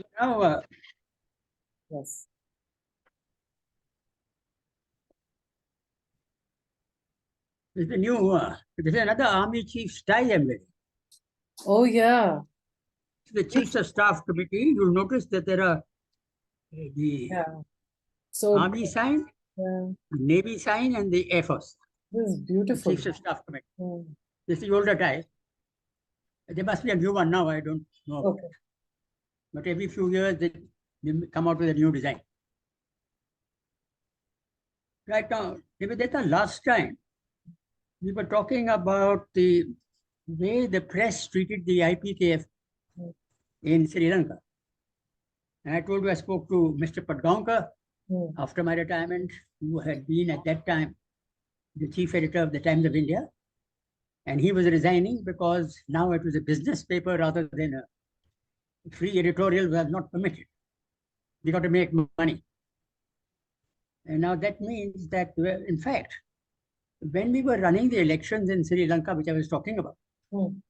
Now, Yes. there's another army chief style embedded. Oh, yeah. The Chiefs of Staff Committee, you'll notice that there are the Yeah. So, Army sign, yeah, Navy sign, and the Air Force, this is the beautiful. Chiefs of Staff Committee. Mm. This is the older type. There must be a new one now, I don't know. Okay. But every few years, they come out with a new design. Right now, Nivedita, last time, we were talking about the way the press treated the IPKF Mm. in Sri Lanka. And I told you I spoke to Mr. Padgaonkar Mm. after my retirement, who had been at that time the chief editor of the Times of India. And he was resigning because now it was a business paper rather than a free editorial was not permitted. We got to make money. And now that means that, in fact, when we were running the elections in Sri Lanka, which I was talking about, Mm.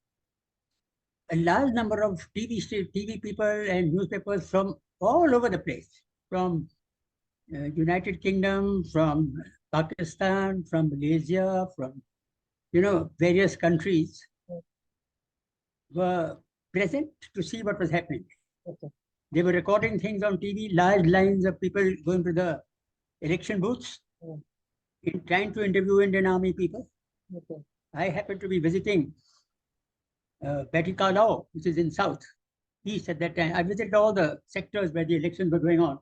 a large number of TV people and newspapers from all over the place, from United Kingdom, from Pakistan, from Malaysia, from various countries were present to see what was happening. Okay. They were recording things on TV, large lines of people going to the election booths, Mm. in trying to interview Indian Army people. Okay. I happened to be visiting Betty Carlisle, which is in South East at that time. I visited all the sectors where the elections were going on.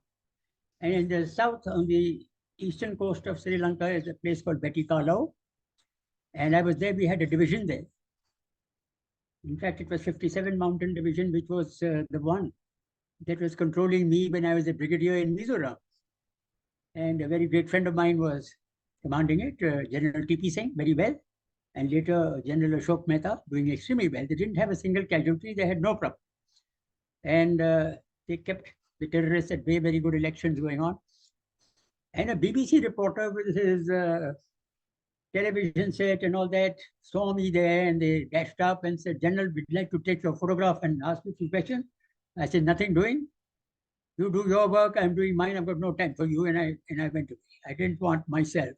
And in the south, on the eastern coast of Sri Lanka, is a place called Betty Carlisle. And I was there, we had a division there. In fact, it was 57 Mountain Division, which was the one that was controlling me when I was a brigadier in Mizoram. And a very great friend of mine was commanding it, General T.P. Singh, very well. And later, General Ashok Mehta, doing extremely well. They didn't have a single casualty, they had no problem. And they kept the terrorists at bay, very good elections going on. And a BBC reporter with his television set and all that saw me there, and they dashed up and said, General, we'd like to take your photograph and ask you a few questions. I said, nothing doing. You do your work, I'm doing mine. I've got no time for you. And I went away. I didn't want myself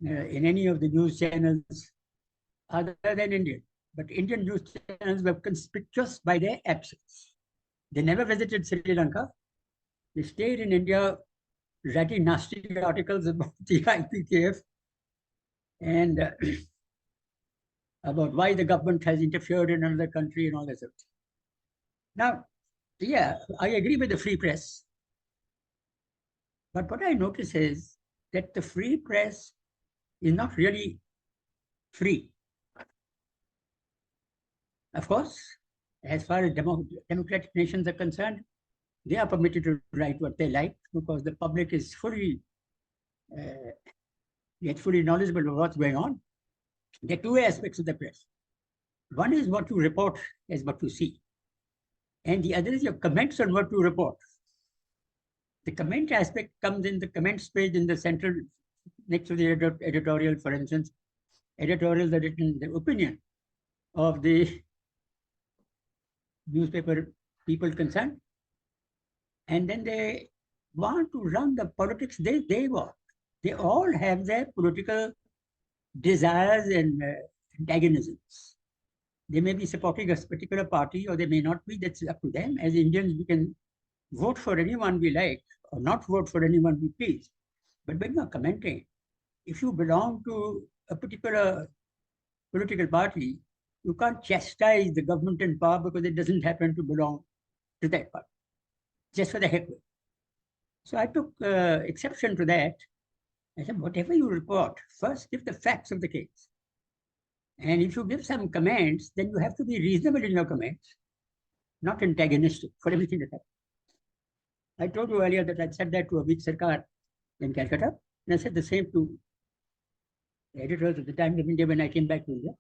in any of the news channels other than Indian. But Indian news channels were conspicuous by their absence. They never visited Sri Lanka. They stayed in India writing nasty articles about the IPKF and about why the government has interfered in another country and all that sort of thing. Now, yeah, I agree with the free press. But what I notice is that the free press is not really free. Of course, as far as democratic nations are concerned, they are permitted to write what they like because the public is uh, fully knowledgeable of what's going on. There are two aspects of the press. One is what you report as what you see, and the other is your comments on what you report. The comment aspect comes in the comments page in the central, next to the editorial, for instance. Editorials are written the opinion of the newspaper people concerned, and then they want to run the politics they want. They all have their political desires and antagonisms. They may be supporting a particular party or they may not be. That's up to them. As Indians, we can vote for anyone we like or not vote for anyone we please. But when you're commenting, if you belong to a particular political party, you can't chastise the government in power because it doesn't happen to belong to that party, just for the heck of it. So I took exception to that. I said, whatever you report, first give the facts of the case. And if you give some comments, then you have to be reasonable in your comments, not antagonistic for everything that happens. I told you earlier that I said that to Abid Sarkar in Calcutta, and I said the same to the editors of the Times of India when I came back to India.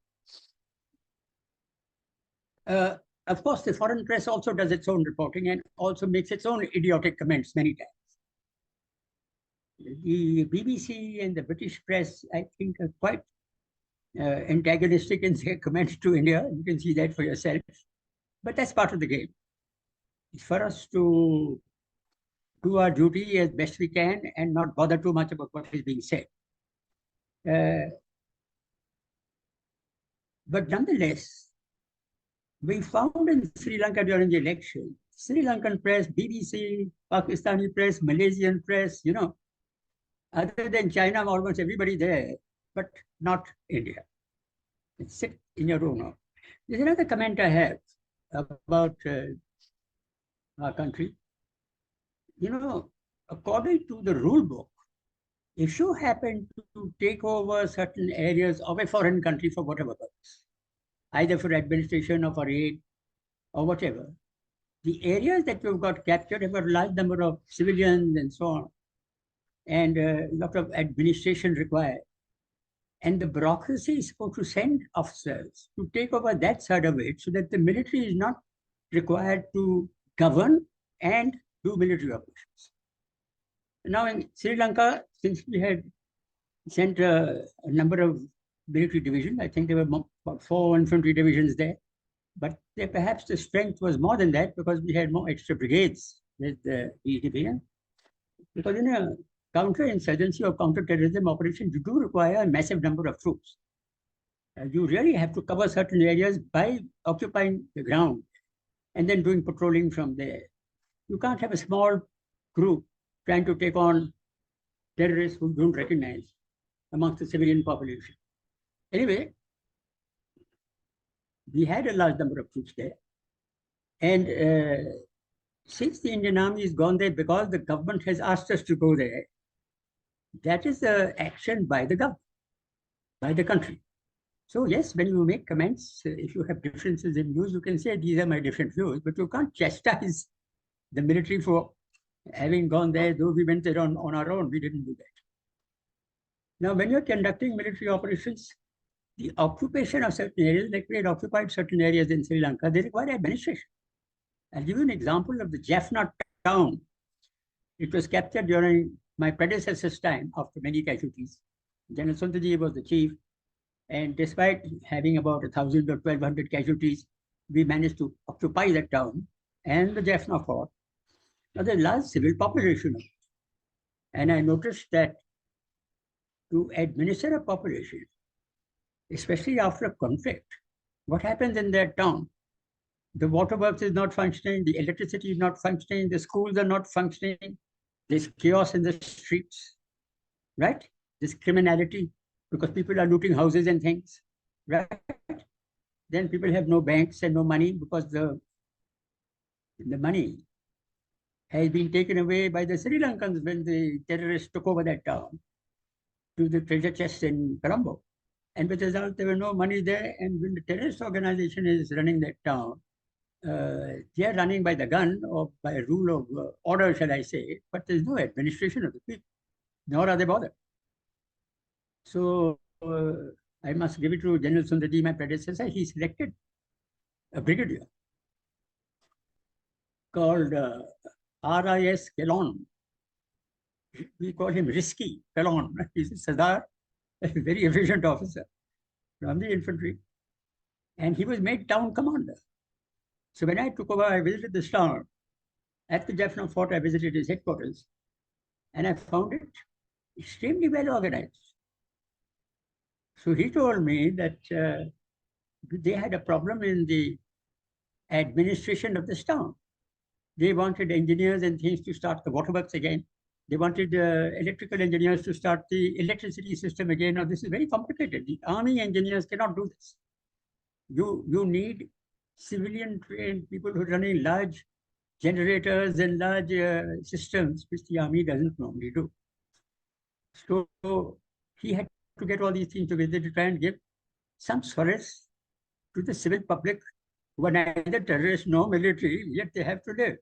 Of course, the foreign press also does its own reporting and also makes its own idiotic comments many times. The BBC and the British press, I think, are quite antagonistic in their comments to India. You can see that for yourself. But that's part of the game. It's for us to do our duty as best we can and not bother too much about what is being said. Uh, but nonetheless, we found in Sri Lanka during the election, Sri Lankan press, BBC, Pakistani press, Malaysian press, other than China, almost everybody there, but not India. Sit in your room now. There's another comment I have about our country. According to the rule book, if you happen to take over certain areas of a foreign country for whatever purpose, either for administration or for aid or whatever, the areas that you've got captured have a large number of civilians and so on, and a lot of administration required. And the bureaucracy is supposed to send officers to take over that side of it so that the military is not required to govern and do military operations. Now, in Sri Lanka, since we had sent a number of military divisions, I think there were about 4 infantry divisions there, but perhaps the strength was more than that because we had more extra brigades with these divisions. Because in a counterinsurgency or counter-terrorism operation, you do require a massive number of troops. You really have to cover certain areas by occupying the ground and then doing patrolling from there. You can't have a small group trying to take on terrorists who don't recognize amongst the civilian population. Anyway, we had a large number of troops there. And since the Indian Army has gone there because the government has asked us to go there, that is the action by the government, by the country. So yes, when you make comments, if you have differences in views, you can say these are my different views, but you can't chastise the military for having gone there, though we went there on our own, we didn't do that. Now, when you're conducting military operations, the occupation of certain areas, like we had occupied certain areas in Sri Lanka, they require administration. I'll give you an example of the Jaffna town. It was captured during my predecessor's time after many casualties. General Sundaji was the chief, and despite having about 1,000 or 1,200 casualties, we managed to occupy that town and the Jaffna fort. Now, there's a large civil population of it. And I noticed that to administer a population, especially after a conflict, what happens in that town? The waterworks is not functioning, the electricity is not functioning, the schools are not functioning, there's chaos in the streets, right? There's criminality because people are looting houses and things, right? Then people have no banks and no money because the money has been taken away by the Sri Lankans when the terrorists took over that town to the treasure chests in Colombo. And with the result, there was no money there. And when the terrorist organization is running that town, they are running by the gun or by a rule of order, shall I say, but there's no administration of the people, nor are they bothered. So I must give it to General Sundaji, my predecessor. He selected a brigadier called R.I.S. Kellon. We call him Risky Kellon. He's a Sardar, a very efficient officer from the infantry. And he was made town commander. So when I took over, I visited this town. At the Jaffna Fort, I visited his headquarters. And I found it extremely well organized. So he told me that they had a problem in the administration of this town. They wanted engineers and things to start the waterworks again. They wanted electrical engineers to start the electricity system again. Now, this is very complicated. The army engineers cannot do this. You need civilian trained people who are running large generators and large systems, which the army doesn't normally do. So he had to get all these things together to try and give some solace to the civil public who are neither terrorists nor military, yet they have to live.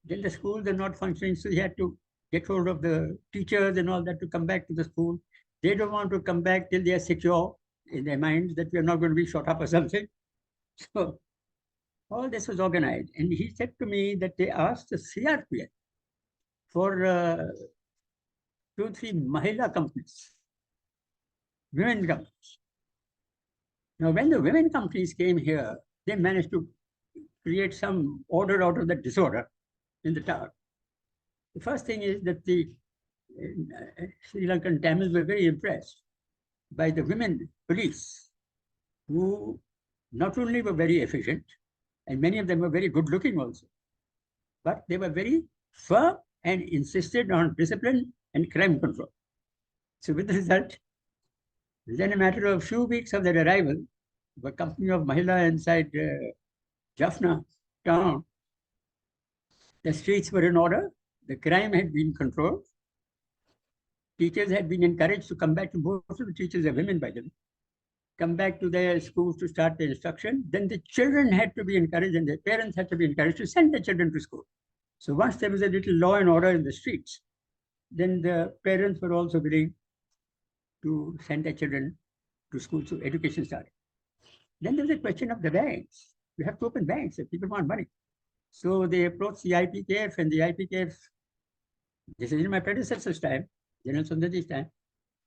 Then the schools are not functioning, so he had to get hold of the teachers and all that to come back to the school. They don't want to come back till they are secure in their minds that we are not going to be shot up or something. So all this was organized. And he said to me that they asked the CRPF for 2, 3 Mahila companies, women companies. Now, when the women companies came here, they managed to create some order out of the disorder in the town. The first thing is that the Sri Lankan Tamils were very impressed by the women police, who not only were very efficient, and many of them were very good looking also, but they were very firm and insisted on discipline and crime control. So with the result, within a matter of few weeks of their arrival, the company of Mahila inside Jaffna town, the streets were in order, the crime had been controlled, teachers had been encouraged to come back to, most of the teachers are women by the way, come back to their schools to start the instruction. Then the children had to be encouraged and their parents had to be encouraged to send their children to school. So once there was a little law and order in the streets, then the parents were also willing to send their children to school. So education started. Then there was a question of the banks. You have to open banks if people want money. So they approached the IPKF, and the IPKF, this is in my predecessor's time, General Sundarji's time,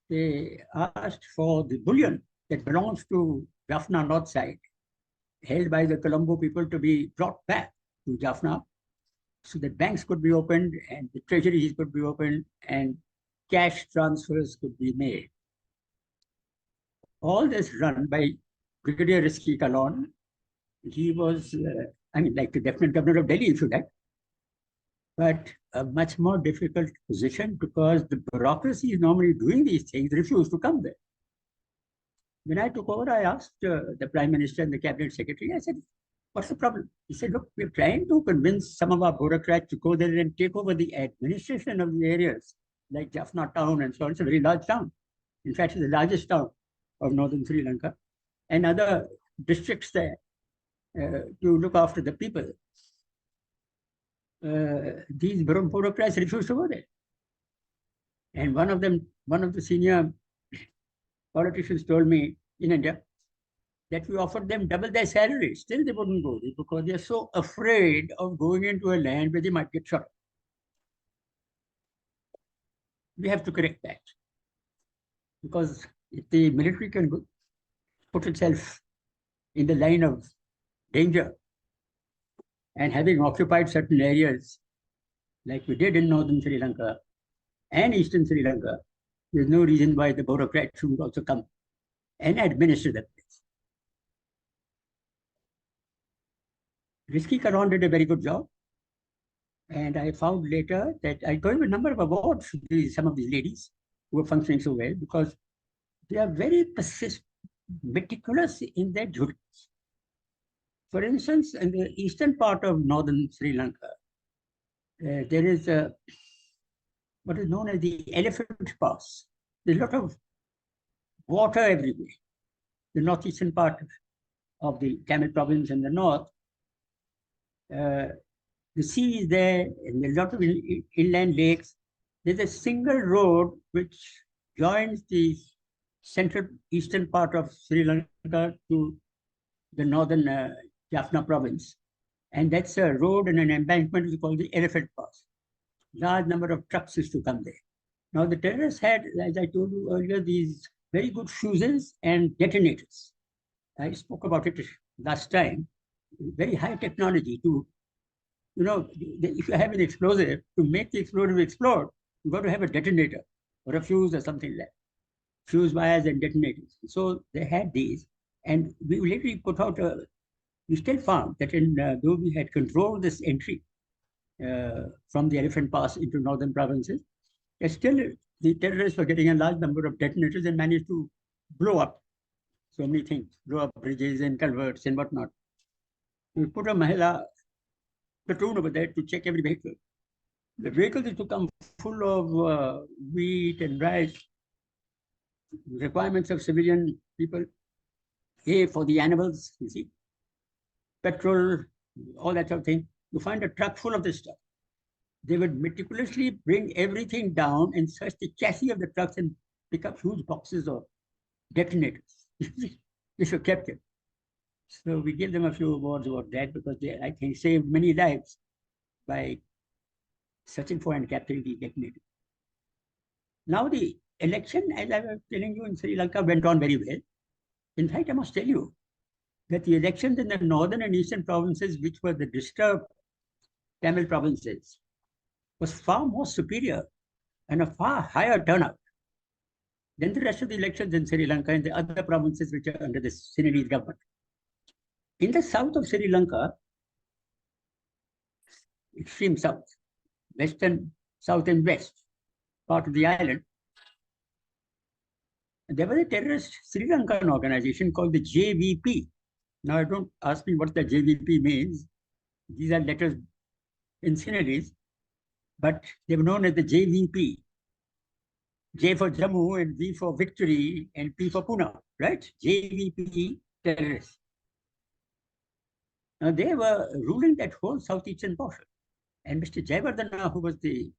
they asked for the bullion that belongs to Jaffna North side, held by the Colombo people, to be brought back to Jaffna so that banks could be opened and the treasuries could be opened and cash transfers could be made. All this run by Brigadier Rizki Kalon. He was, like the Lieutenant Governor of Delhi, if you like, but a much more difficult position because the bureaucracy is normally doing these things refused to come there. When I took over, I asked the Prime Minister and the Cabinet Secretary, I said, what's the problem? He said, look, we're trying to convince some of our bureaucrats to go there and take over the administration of the areas, like Jaffna town and so on. It's a very large town. In fact, it's the largest town of northern Sri Lanka, and other districts there to look after the people. These bureaucrats refused to go there. And one of the senior politicians told me in India that we offered them double their salary. Still, they wouldn't go there because they're so afraid of going into a land where they might get shot. We have to correct that. Because if the military can put itself in the line of danger and having occupied certain areas like we did in northern Sri Lanka and eastern Sri Lanka, there's no reason why the bureaucrats should also come and administer the place. Rizki Karan did a very good job. And I found later that I gave a number of awards to some of these ladies who were functioning so well because they are very persistent, meticulous in their duties. For instance, in the eastern part of northern Sri Lanka, there is what is known as the Elephant Pass. There's a lot of water everywhere. The northeastern part of the Tamil province in the north, the sea is there, and there's a lot of inland lakes. There's a single road which joins the central eastern part of Sri Lanka to the northern Jaffna province. And that's a road and an embankment which is called the Elephant Pass. Large number of trucks used to come there. Now the terrorists had, as I told you earlier, these very good fuses and detonators. I spoke about it last time. Very high technology to, if you have an explosive, to make the explosive explode, you've got to have a detonator or a fuse or something like that. Fuse wires and detonators. So they had these, and we literally put out we still found that though we had controlled this entry from the Elephant Pass into northern provinces, still the terrorists were getting a large number of detonators and managed to blow up so many things, blow up bridges and culverts and whatnot. We put a Mahila platoon over there to check every vehicle. The vehicles used to come full of wheat and rice, requirements of civilian people, hay for the animals, you see, petrol, all that sort of thing. You find a truck full of this stuff. They would meticulously bring everything down and search the chassis of the trucks and pick up huge boxes of detonators. These were kept here. So we give them a few awards about that because they, I think, saved many lives by searching for and capturing the detonators. Now the election, as I was telling you, in Sri Lanka went on very well. In fact, I must tell you that the elections in the northern and eastern provinces, which were the disturbed Tamil provinces, was far more superior and a far higher turnout than the rest of the elections in Sri Lanka and the other provinces which are under the Sinhalese government. In the south of Sri Lanka, extreme south, western, south and west part of the island, there was a terrorist Sri Lankan organization called the JVP. Now, don't ask me what the JVP means. These are letters in Sinhalese, but they were known as the JVP. J for Jammu and V for victory and P for Pune, right? JVP terrorists. Now, they were ruling that whole southeastern portion. And Mr. Jayawardena, who was the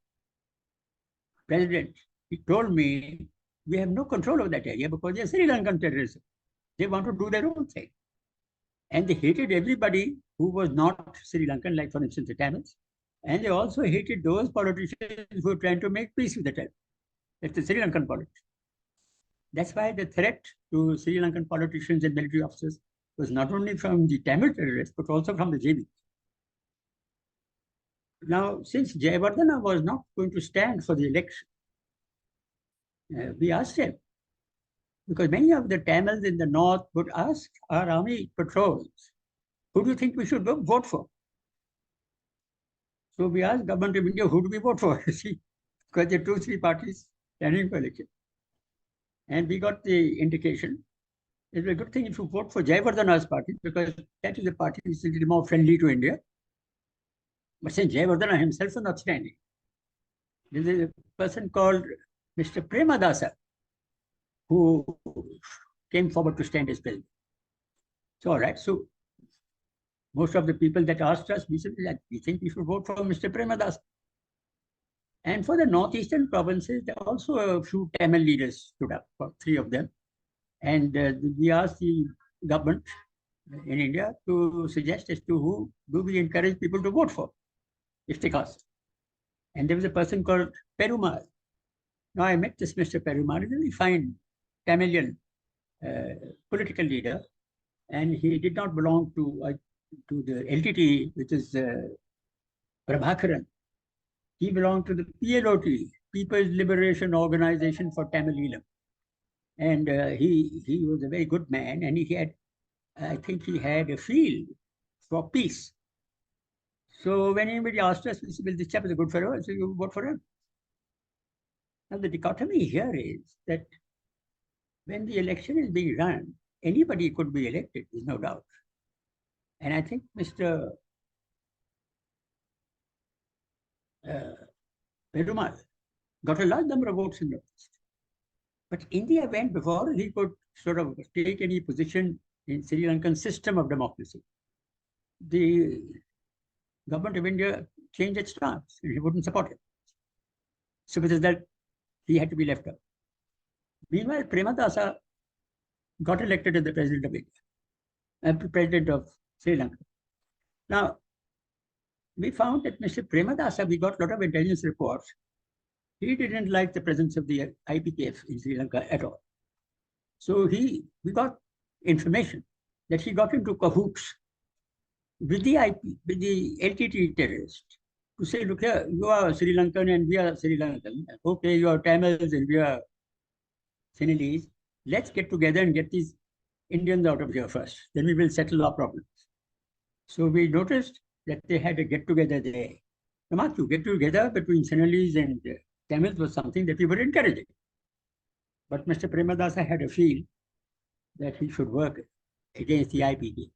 president, he told me, we have no control over that area because they're Sri Lankan terrorists. They want to do their own thing. And they hated everybody who was not Sri Lankan, like, for instance, the Tamils. And they also hated those politicians who were trying to make peace with the Tamils. That's the Sri Lankan politics. That's why the threat to Sri Lankan politicians and military officers was not only from the Tamil terrorists, but also from the JB. Now, since Jayawardena was not going to stand for the election, we asked him, because many of the Tamils in the north would ask our army patrols, who do you think we should vote for? So we asked government of India, who do we vote for? See, because there are 2-3 parties standing for election. And we got the indication. It's a good thing if you vote for Jayawardena's party, because that is a party which is a little more friendly to India. But since Jayawardena himself is not standing, there is a person called Mr. Premadasa, who came forward to stand as president. So, all right. So, most of the people that asked us, we said, we think we should vote for Mr. Premadasa. And for the northeastern provinces, there are also a few Tamil leaders stood up, 3 of them. And we asked the government in India to suggest as to who do we encourage people to vote for, if they cast. And there was a person called Perumal. Now, I met this Mr. Perumal, a really fine Tamilian political leader, and he did not belong to the LTT, which is Prabhakaran. He belonged to the PLOT, People's Liberation Organization for Tamil Eelam. And he was a very good man, and he had, I think he had a feel for peace. So when anybody asked us, we said, well, this chap is a good fellow, so you vote for him. Now, the dichotomy here is that when the election is being run, anybody could be elected, there's no doubt. And I think Mr. Perumal got a large number of votes in the West. But India went before he could sort of take any position in Sri Lankan system of democracy. The government of India changed its stance, and he wouldn't support it. So with that, he had to be left out. Meanwhile, Premadasa got elected as the president of India, president of Sri Lanka. Now, we found that Mr. Premadasa, we got a lot of intelligence reports. He didn't like the presence of the IPKF in Sri Lanka at all. So we got information that he got into cahoots with the LTT terrorists to say, look here, you are Sri Lankan and we are Sri Lankan. Okay, you are Tamils and we are Sinhalese. Let's get together and get these Indians out of here first. Then we will settle our problems. So we noticed that they had a get-together there. Now, to get together between Sinhalese and Tamils was something that we were encouraging. But Mr. Premadasa had a feel that he should work against the IPK.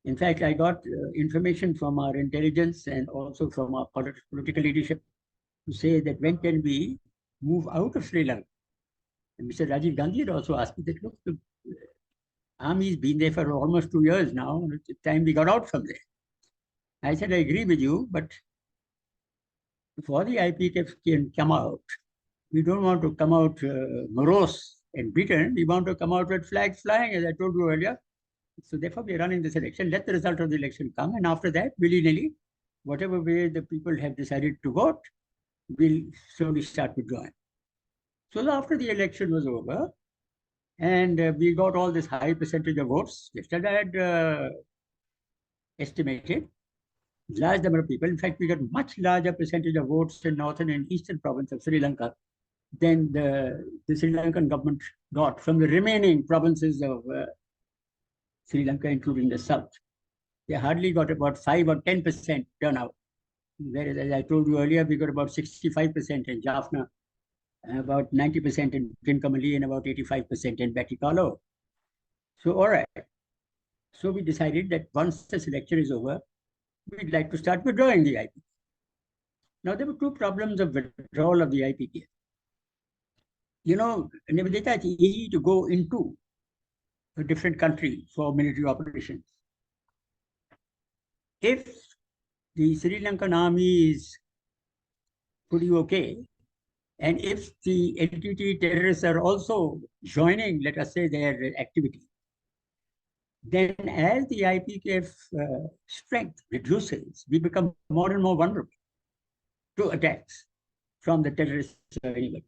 In fact, I got information from our intelligence and also from our political leadership to say that when can we move out of Sri Lanka? And Mr. Rajiv Gandhi had also asked me that, look, the army's been there for almost 2 years now. It's time we got out from there. I said, I agree with you, but before the IPK can come out, we don't want to come out morose and beaten. We want to come out with flags flying, as I told you earlier. So therefore, we are running this election. Let the result of the election come. And after that, willy-nilly, whatever way the people have decided to vote, we'll slowly start withdrawing. So after the election was over, And we got all this high percentage of votes, just as I had estimated. Large number of people. In fact, we got much larger percentage of votes in northern and eastern province of Sri Lanka than the Sri Lankan government got from the remaining provinces of Sri Lanka, including the south. They hardly got about 5 or 10% turnout. Whereas, as I told you earlier, we got about 65% in Jaffna, about 90% in Trincomalee, and about 85% in Batikalo. So, all right. So we decided that once this lecture is over, we'd like to start withdrawing the IPK. Now, there were two problems of withdrawal of the IPK. You know, Nivedita, it's easy to go into a different country for military operations. If the Sri Lankan army is pretty okay, and if the LTT terrorists are also joining, let us say, their activity, then as the IPKF strength reduces, we become more and more vulnerable to attacks from the terrorists or anybody.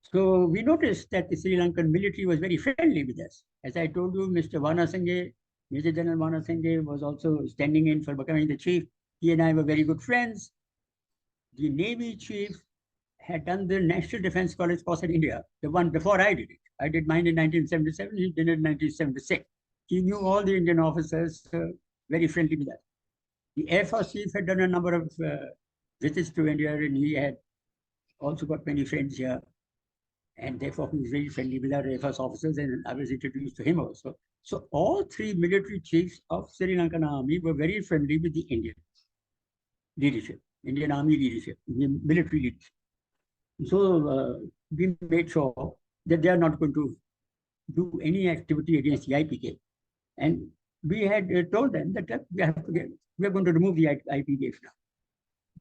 So we noticed that the Sri Lankan military was very friendly with us. As I told you, Mr. Vanasinghe, Major General Vanasinghe was also standing in for becoming the chief. He and I were very good friends. The Navy chief had done the National Defense College course in India, the one before I did it. I did mine in 1977, he did it in 1976. He knew all the Indian officers, very friendly with us. The Air Force chief had done a number of visits to India, and he had also got many friends here. And therefore, he was very friendly with our Air Force officers, and I was introduced to him also. So all three military chiefs of Sri Lankan army were very friendly with the Indian leadership, Indian army leadership, the military leadership. So we made sure that they are not going to do any activity against the IPK. And we had told them that we are going to remove the IPK now.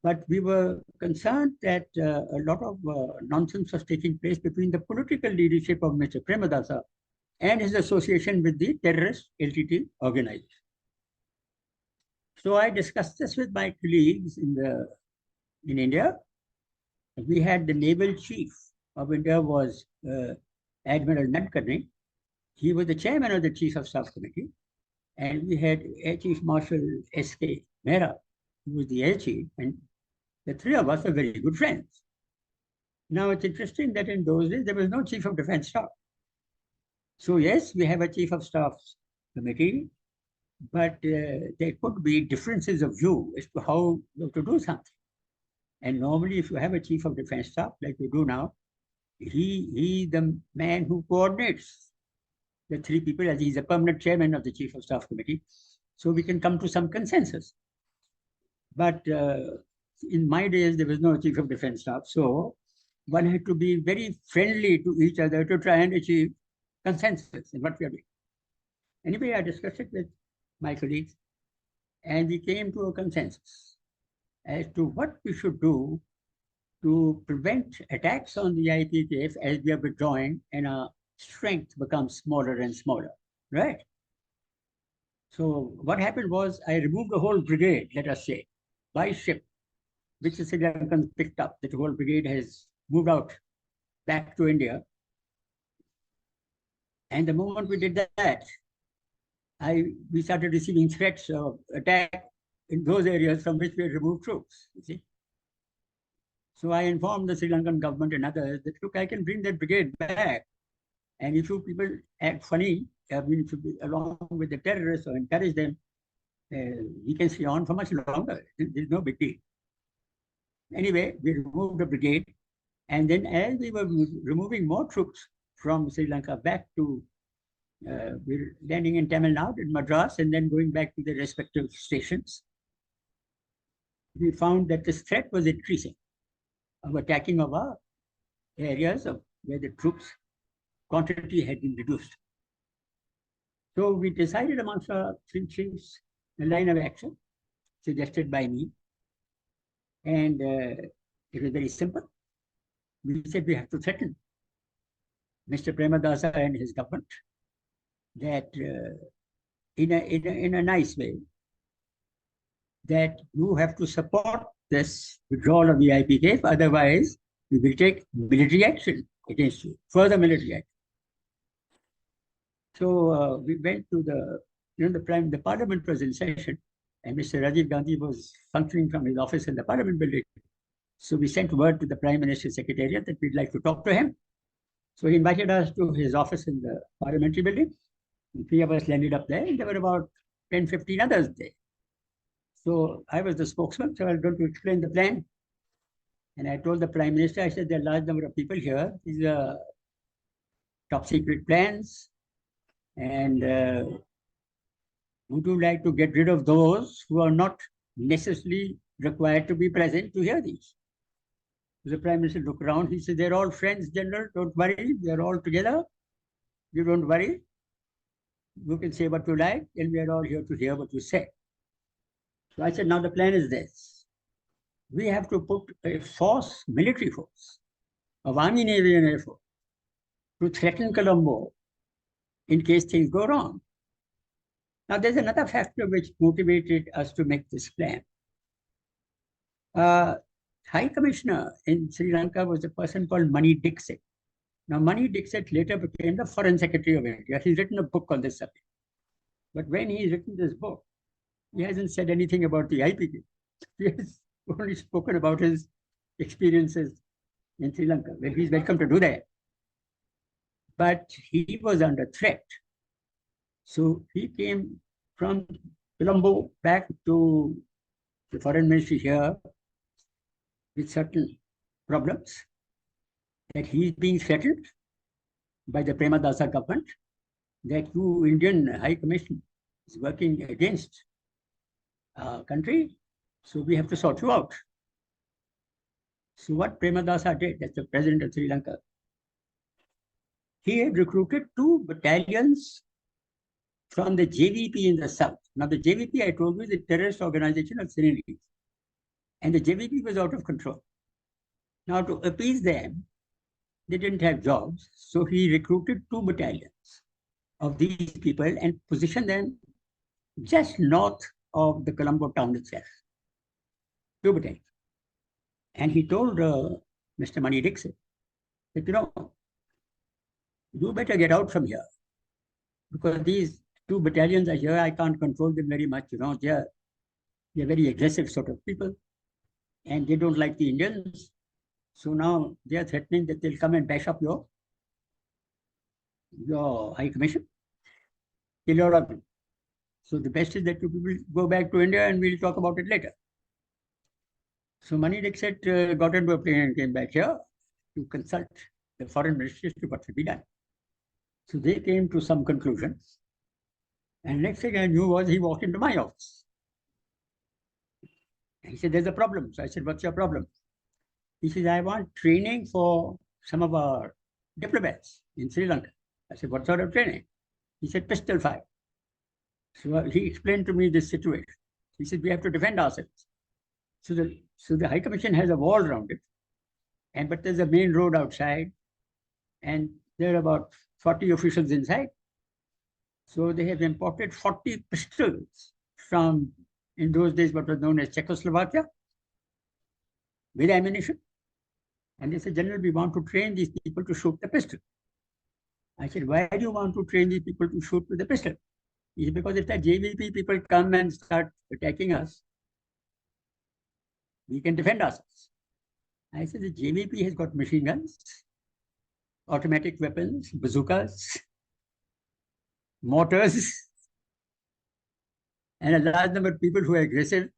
But we were concerned that a lot of nonsense was taking place between the political leadership of Mr. Premadasa and his association with the terrorist LTT organization. So I discussed this with my colleagues in India. We had the naval chief of India was Admiral Nadkarni. He was the chairman of the Chief of Staff Committee. And we had Air Chief Marshal S.K. Mehra, who was the air chief, and the three of us were very good friends. Now, it's interesting that in those days, there was no Chief of Defense Staff. So, yes, we have a Chief of Staff Committee, but there could be differences of view as to how to do something. And normally, if you have a Chief of Defense Staff, like we do now, he the man who coordinates the three people, as he's a permanent chairman of the Chief of Staff Committee, so we can come to some consensus. But in my days, there was no Chief of Defense Staff, so one had to be very friendly to each other to try and achieve consensus in what we are doing. Anyway, I discussed it with my colleagues, and we came to a consensus as to what we should do to prevent attacks on the IPKF as we are withdrawing and our strength becomes smaller and smaller, right? So what happened was I removed the whole brigade, let us say, by ship, which the Sri Lankans picked up, that the whole brigade has moved out back to India. And the moment we did that, we started receiving threats of attack in those areas from which we had removed troops, you see. So I informed the Sri Lankan government and others that, look, I can bring that brigade back. And if you people act funny, I mean, along with the terrorists or encourage them, we can stay on for much longer. There's no big deal. Anyway, we removed the brigade. And then as we were removing more troops from Sri Lanka back to, we were landing in Tamil Nadu, in Madras, and then going back to the respective stations, we found that this threat was increasing of attacking of our areas of where the troops quantity had been reduced. So we decided amongst our three chiefs a line of action suggested by me. And it was very simple. We said we have to threaten Mr. Premadasa and his government that in a nice way, that you have to support this withdrawal of the IPK, otherwise we will take military action against you, further military action. So we went to the parliament was in session, and Mr. Rajiv Gandhi was functioning from his office in the parliament building. So we sent word to the Prime Minister's Secretariat that we'd like to talk to him. So he invited us to his office in the parliamentary building. And three of us landed up there, and there were about 10, 15 others there. So I was the spokesman, so I was going to explain the plan. And I told the Prime Minister, I said, there are a large number of people here. These are top secret plans. And would you like to get rid of those who are not necessarily required to be present to hear these? The Prime Minister looked around. He said, they're all friends, General. Don't worry. They're all together. You don't worry. You can say what you like, and we are all here to hear what you say. So I said, now the plan is this. We have to put a force, military force, of Army, Navy, and Air Force to threaten Colombo in case things go wrong. Now, there's another factor which motivated us to make this plan. High Commissioner in Sri Lanka was a person called Mani Dixit. Now, Mani Dixit later became the Foreign Secretary of India. He's written a book on this subject. But when he's written this book, he hasn't said anything about the IPP. He has only spoken about his experiences in Sri Lanka. Well, he's welcome to do that. But he was under threat. So he came from Colombo back to the foreign ministry here with certain problems, that he's being threatened by the Premadasa government, that you Indian High Commission is working against our country, so we have to sort you out. So what Premadasa did, as the president of Sri Lanka, he had recruited 2 battalions from the JVP in the south. Now the JVP, I told you, is a terrorist organization of Senegalese. And the JVP was out of control. Now to appease them, they didn't have jobs. So he recruited 2 battalions of these people and positioned them just north of the Colombo town itself. 2 battalions. And he told Mr. Mani Dixit that, you better get out from here, because these 2 battalions are here. I can't control them very much. They're very aggressive sort of people, and they don't like the Indians. So now they are threatening that they'll come and bash up your High Commission, kill your argument. So the best is that you people go back to India and we'll talk about it later. So Mani Dixit got into a plane and came back here to consult the foreign ministry as to what should be done. So they came to some conclusions. And next thing I knew was he walked into my office. And he said, there's a problem. So I said, what's your problem? He said, I want training for some of our diplomats in Sri Lanka. I said, what sort of training? He said, pistol fire. So he explained to me this situation. He said, we have to defend ourselves. So the High Commission has a wall around it, but there's a main road outside, and there are about 40 officials inside. So they have imported 40 pistols from, in those days, what was known as Czechoslovakia, with ammunition. And they said, General, we want to train these people to shoot the pistol. I said, why do you want to train these people to shoot with the pistol? He said, because if the JVP people come and start attacking us, we can defend ourselves. I said, the JVP has got machine guns, automatic weapons, bazookas, mortars, and a large number of people who are aggressive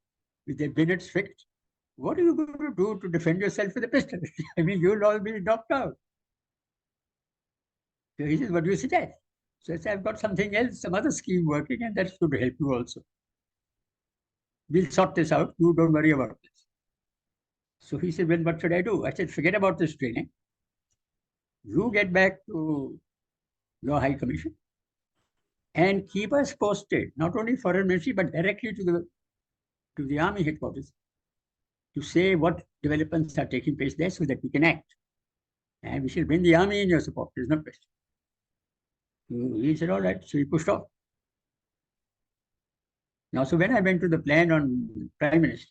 with their bayonets fixed. What are you going to do to defend yourself with a pistol? I mean, you'll all be knocked out. So he says, what do you suggest? So I said, I've got something else, some other scheme working, and that's going to help you also. We'll sort this out. You don't worry about this. So he said, well, what should I do? I said, forget about this training. You get back to your High Commission and keep us posted, not only foreign ministry, but directly to the army headquarters, to say what developments are taking place there so that we can act. And we shall bring the army in your support. There's no question. So he said, all right. So he pushed off. Now, so when I went to the plan on Prime Minister,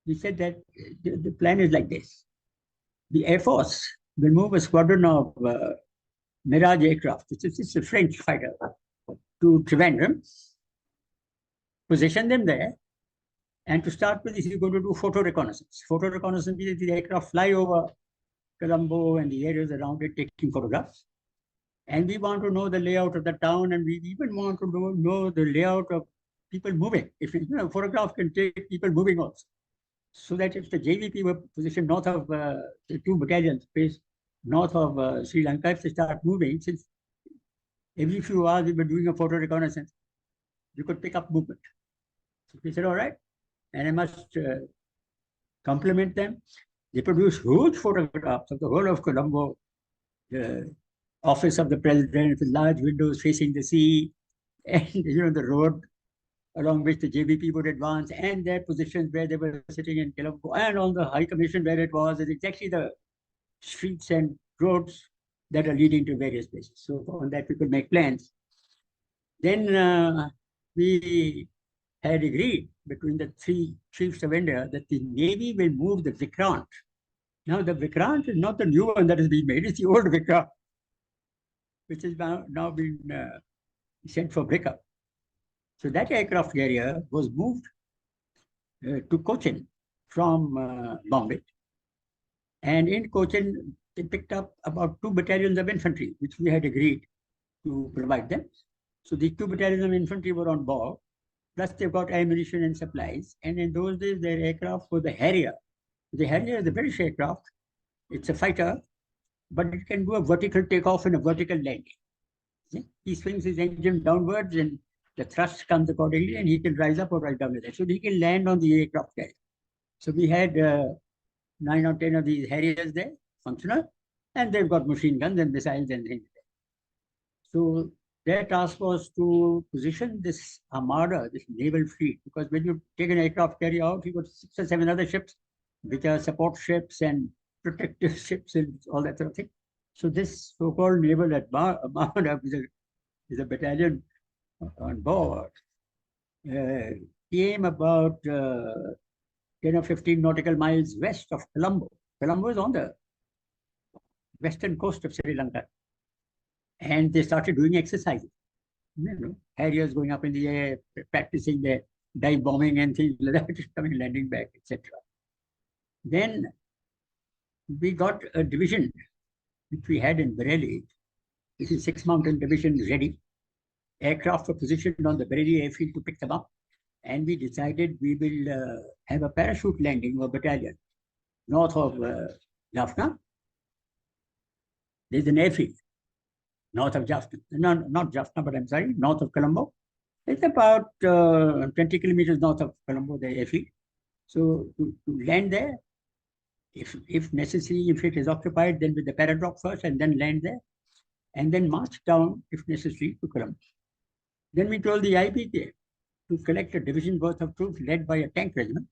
he said that the plan is like this. The Air Force will move a squadron of Mirage aircraft. It's a French fighter to Trivandrum, position them there, and to start with, he's going to do photo reconnaissance. Photo reconnaissance means the aircraft fly over Colombo and the areas around it, taking photographs. And we want to know the layout of the town, and we even want to know the layout of people moving. If photograph can take people moving also. So that if the JVP were positioned north of the two battalions based north of Sri Lanka, if they start moving, since every few hours we were doing a photo reconnaissance, you could pick up movement. So we said, all right. And I must compliment them. They produced huge photographs of the whole of Colombo, the office of the president with large windows facing the sea, and the road along which the JVP would advance, and their positions where they were sitting in Colombo, and on the High Commission where it was, is exactly the streets and roads that are leading to various places. So on that we could make plans. Then we had agreed between the three chiefs of India that the Navy will move the Vikrant. Now the Vikrant is not the new one that has been made, it's the old Vikrant, which has now been sent for breakup. So that aircraft carrier was moved to Cochin from Bombay. And in Cochin, they picked up about 2 battalions of infantry, which we had agreed to provide them. So the 2 battalions of infantry were on board, plus they've got ammunition and supplies. And in those days, their aircraft was the Harrier. The Harrier is a British aircraft. It's a fighter, but it can do a vertical takeoff and a vertical landing. He swings his engine downwards and the thrust comes accordingly, and he can rise up or rise down with it. So he can land on the aircraft carrier. So we had 9 or 10 of these Harriers there, functional, and they've got machine guns and missiles and things. So their task was to position this armada, this naval fleet, because when you take an aircraft carrier out, you've got 6 or 7 other ships, which are support ships and protective ships and all that sort of thing. So this so-called naval armada is a battalion on board, came about 10 or 15 nautical miles west of Colombo. Colombo is on the western coast of Sri Lanka. And they started doing exercises. Harriers going up in the air, practicing their dive bombing and things like that, coming, landing back, etc. Then we got a division, which we had in Bareilly. This is 6 Mountain Division ready. Aircraft were positioned on the Bareilly airfield to pick them up. And we decided we will have a parachute landing of a battalion north of Jaffna. There's an airfield north of Jaffna. No, not Jaffna, but I'm sorry, north of Colombo. It's about 20 kilometers north of Colombo, the airfield. So to land there, if necessary, if it is occupied, then with the paradrop first and then land there, and then march down, if necessary, to Colombo. Then we told the IPK to collect a division worth of troops led by a tank regiment,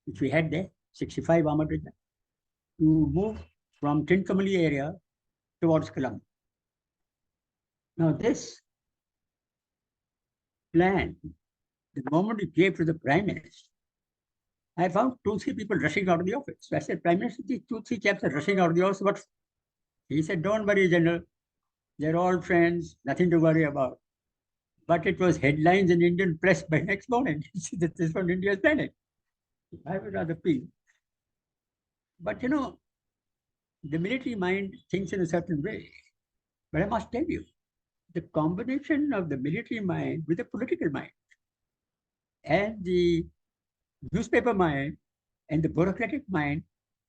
which we had there, 65 armored regiment, to move from Trincomalee area towards Colombo. Now this plan, the moment it gave to the Prime Minister, I found 2-3 people rushing out of the office. So I said, Prime Minister, these 2-3 chaps are rushing out of the office. What? He said, don't worry, General. They're all friends, nothing to worry about. But it was headlines in Indian press by next morning. This is what India is planning. I would rather feel. But the military mind thinks in a certain way. But I must tell you, the combination of the military mind with the political mind and the newspaper mind and the bureaucratic mind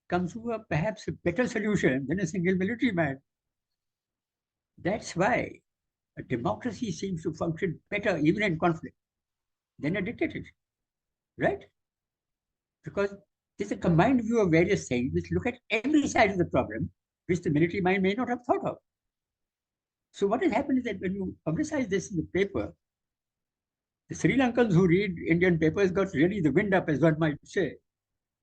comes to perhaps a better solution than a single military mind. That's why a democracy seems to function better even in conflict than a dictatorship, right? Because there's a combined view of various things which look at every side of the problem, which the military mind may not have thought of. So what has happened is that when you publicize this in the paper, the Sri Lankans who read Indian papers got really the wind up, as one might say.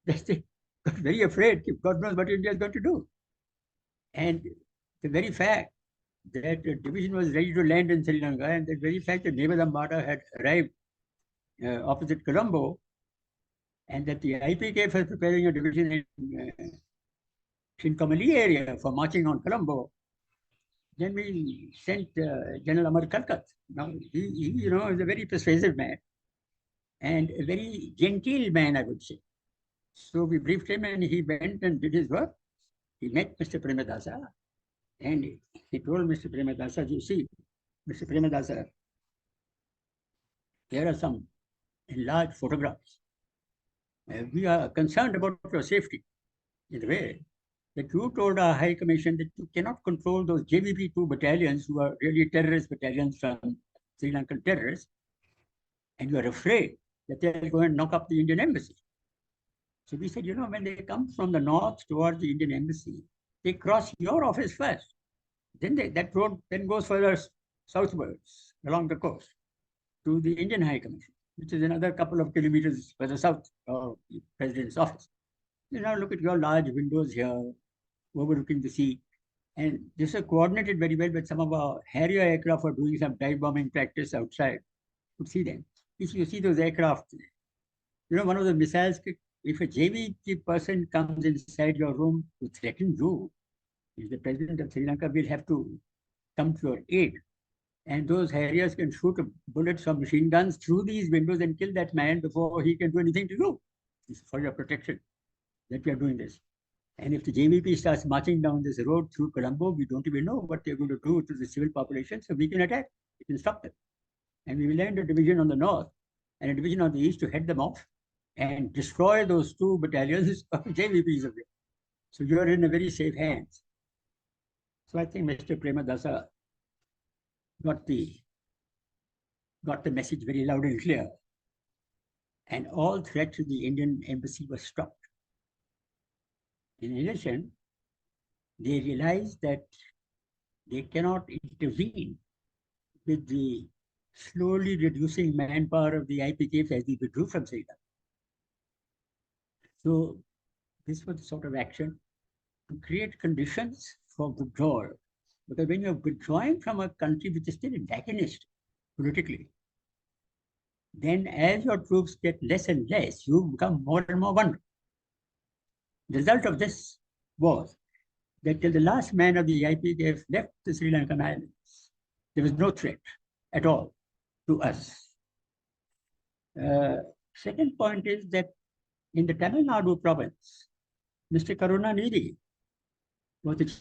They got very afraid. God knows what India is going to do. And the very fact that the division was ready to land in Sri Lanka, and the very fact that naval armada had arrived opposite Colombo, and that the IPK was preparing a division in Trincomalee area for marching on Colombo, Then we sent General Amar Kalkat. Now, he is a very persuasive man and a very genteel man, I would say. So we briefed him and he went and did his work. He met Mr. Premadasa and he told Mr. Premadasa, you see, Mr. Premadasa, here are some enlarged photographs. We are concerned about your safety in the way that you told our High Commission that you cannot control those JVP 2 battalions who are really terrorist battalions from Sri Lankan terrorists, and you are afraid that they'll go and knock up the Indian embassy. So we said, when they come from the north towards the Indian embassy, they cross your office first. Then that road then goes further southwards along the coast to the Indian High Commission, which is another couple of kilometers further south of the President's office. Now look at your large windows here, overlooking the sea. And this is coordinated very well with some of our Harrier aircraft are doing some dive bombing practice outside. You see them. If you see those aircraft, one of the missiles, if a JV person comes inside your room to threaten you, if the president of Sri Lanka will have to come to your aid. And those Harriers can shoot bullets from machine guns through these windows and kill that man before he can do anything to you. It's for your protection that we are doing this. And if the JVP starts marching down this road through Colombo, we don't even know what they're going to do to the civil population. So we can attack, we can stop them. And we will land a division on the north and a division on the east to head them off and destroy those 2 battalions of JVPs of them. So you're in a very safe hands. So I think Mr. Premadasa got the message very loud and clear. And all threat to the Indian embassy was stopped. In addition, they realized that they cannot intervene with the slowly reducing manpower of the IPKF as they withdrew from Sri Lanka. So this was the sort of action to create conditions for withdrawal. Because when you're withdrawing from a country which is still antagonist politically, then as your troops get less and less, you become more and more vulnerable. The result of this was that till the last man of the IPKF left the Sri Lankan islands, there was no threat at all to us. Second point is that in the Tamil Nadu province, Mr. Karunanidhi was the